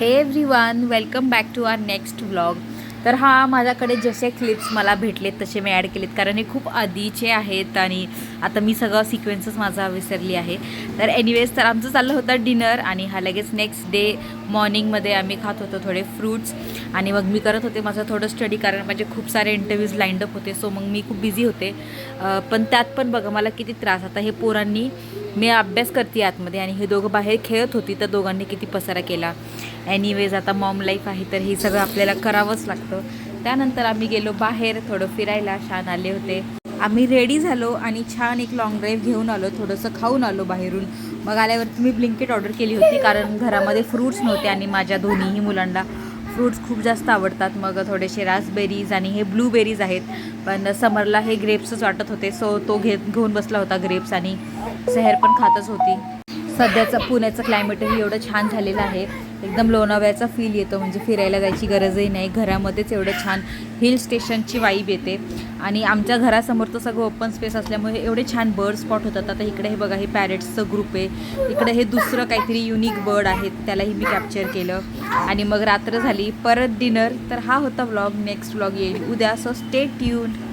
हे everyone, welcome back to our next vlog. तर माझ्याकडे जसे क्लिप्स मला भेटलेत तसे मी ॲड केलेत, कारण हे खूप आधीचे आहेत आणि आता मी सगळं सिक्वेन्सच माझा विसरली आहे. तर एनिवेज, तर आमचं चाललं होतं डिनर आणि लगेच नेक्स्ट डे मॉर्निंगमध्ये आम्ही खात होतो थोडे फ्रूट्स. आणि मग मी करत होते माझं थोडं स्टडी, कारण माझे खूप सारे इंटरव्ह्यूज लाईंड अप होते. सो मग मी खूप बिझी होते. पण त्यात पण बघा मला किती त्रास. आता हे पोरांनी, मी अभ्यास करते आतमध्ये आणि हे दोघं बाहेर खेळत होती, तर दोघांनी किती पसारा केला. एनिवेज, आता मॉम लाईफ आहे तर हे सगळं आपल्याला करावंच लागतं. त्यानंतर आम्ही गेलो बाहेर थोडं फिरायला. छान आले होते. आम्ही रेडी झालो आणि छान एक लॉंग ड्राईव्ह घेऊन आलो, थोडंसं खाऊन आलो बाहेरून. मग आल्यावरती मी ब्लिंकेट ऑर्डर केली होती, कारण घरामध्ये फ्रूट्स नव्हते आणि माझ्या दोन्हीही मुलांना फ्रूट्स खूप जास्त आवडतात. मग थोडेसे रास्पबेरीज आणि हे ब्लूबेरीज आहेत, पण समरला हे ग्रेप्सच वाटत होते. सो तो घेऊन बसला होता ग्रेप्स, आणि सेहर पण खातच होती. सध्याचं पुण्याचं क्लायमेटही एवढं छान झालेलं आहे, एकदम लोणावळ्याचा फील येतो. म्हणजे फिरायला जायची गरजही नाही, घरामध्येच एवढं छान हिल स्टेशनची वाईब येते. आणि आमच्या घरासमोर तर सगळं ओपन स्पेस असल्यामुळे एवढे छान बर्ड स्पॉट होतात. आता इकडे हे बघा, हे पॅरेट्सचं ग्रुप आहे. इकडे हे दुसरं काहीतरी युनिक बर्ड आहेत, त्यालाही मी कॅप्चर केलं. आणि मग रात्र झाली, परत डिनर. तर हा होता व्लॉग. नेक्स्ट व्लॉग येईल उद्या, सो स्टे ट्यून्ड.